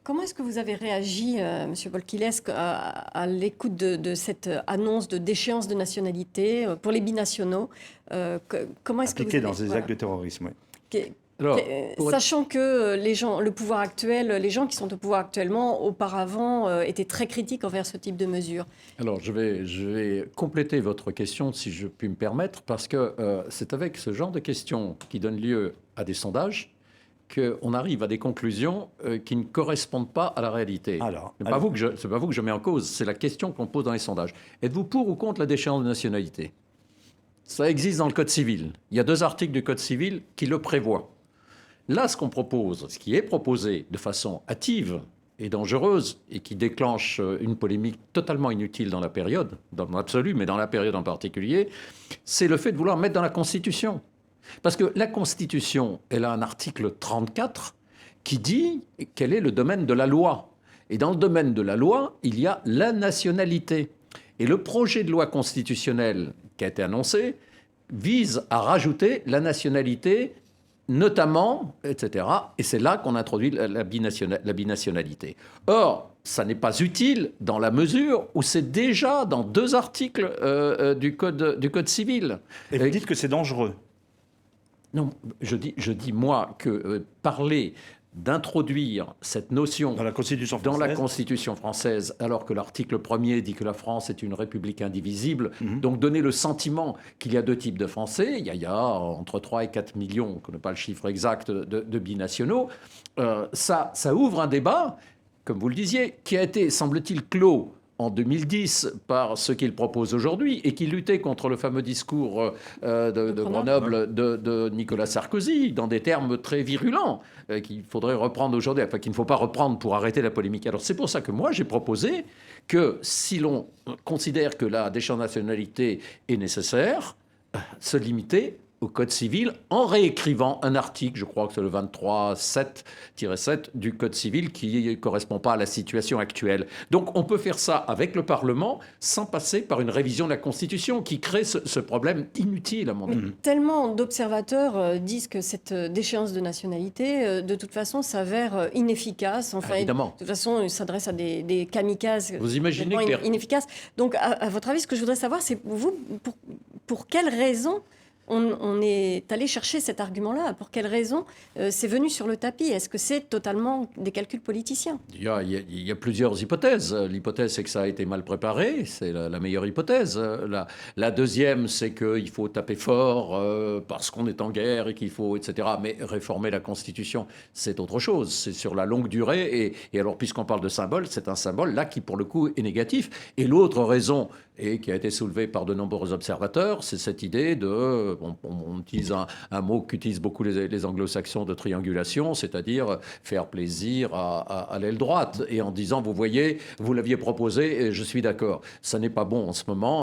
Comment est-ce que vous avez réagi, Monsieur Bolquilesque, à l'écoute de cette annonce de déchéance de nationalité pour les binationaux? Comment est-ce que vous Appliqué dans avez... des Voilà. actes de terrorisme, oui. Que- Alors, Sachant que les gens, le pouvoir actuel, les gens qui sont au pouvoir actuellement, auparavant, étaient très critiques envers ce type de mesures. alors je vais compléter votre question, si je puis me permettre, parce que c'est avec ce genre de questions qui donnent lieu à des sondages qu'on arrive à des conclusions qui ne correspondent pas à la réalité. Alors, Ce n'est pas vous que je mets en cause, c'est la question qu'on pose dans les sondages. Êtes-vous pour ou contre la déchéance de nationalité? Ça existe dans le Code civil. Il y a 2 articles du Code civil qui le prévoient. Là, ce qu'on propose, ce qui est proposé de façon hâtive et dangereuse et qui déclenche une polémique totalement inutile dans la période, dans l'absolu, mais dans la période en particulier, c'est le fait de vouloir mettre dans la Constitution. Parce que la Constitution, elle a un article 34 qui dit quel est le domaine de la loi. Et dans le domaine de la loi, il y a la nationalité. Et le projet de loi constitutionnelle qui a été annoncé vise à rajouter la nationalité, notamment, etc. Et c'est là qu'on introduit la binationalité. Or, ça n'est pas utile dans la mesure où c'est déjà dans 2 articles du code civil. et vous dites que c'est dangereux. Non, je dis moi, que parler d'introduire cette notion Dans la Constitution dans française. la Constitution française, alors que l'article 1er dit que la France est une république indivisible, donc donner le sentiment qu'il y a 2 types de Français, il y a entre 3 et 4 millions, on ne connaît pas le chiffre exact, de binationaux, ça ouvre un débat, comme vous le disiez, qui a été, semble-t-il, clos en 2010 par ce qu'il propose aujourd'hui et qui luttait contre le fameux discours de Grenoble de Nicolas Sarkozy dans des termes très virulents qu'il faudrait reprendre aujourd'hui, enfin qu'il ne faut pas reprendre pour arrêter la polémique. Alors c'est pour ça que moi j'ai proposé que si l'on considère que la déchéance de nationalité est nécessaire, se limiter au Code civil en réécrivant un article, je crois que c'est le 23-7 du Code civil, qui ne correspond pas à la situation actuelle. Donc on peut faire ça avec le Parlement sans passer par une révision de la Constitution qui crée ce problème inutile, à mon avis. Tellement d'observateurs disent que cette déchéance de nationalité, de toute façon, s'avère inefficace. Enfin, Évidemment. de toute façon, il s'adresse à des kamikazes Vous imaginez complètement que inefficaces. Donc, à votre avis, ce que je voudrais savoir, c'est vous, pour quelles raisons on est allé chercher cet argument-là? Pour quelles raisons c'est venu sur le tapis? Est-ce que c'est totalement des calculs politiciens? Il y a plusieurs hypothèses. L'hypothèse, c'est que ça a été mal préparé. C'est la meilleure hypothèse. La deuxième, c'est qu'il faut taper fort parce qu'on est en guerre et qu'il faut, etc. Mais réformer la Constitution, c'est autre chose. C'est sur la longue durée. Et alors, puisqu'on parle de symbole, c'est un symbole là qui, pour le coup, est négatif. Et l'autre raison, et qui a été soulevée par de nombreux observateurs, c'est cette idée de... On utilise un mot qu'utilisent beaucoup les anglo-saxons de triangulation, c'est-à-dire faire plaisir à l'aile droite, et en disant, vous voyez, vous l'aviez proposé, et je suis d'accord. Ça n'est pas bon en ce moment.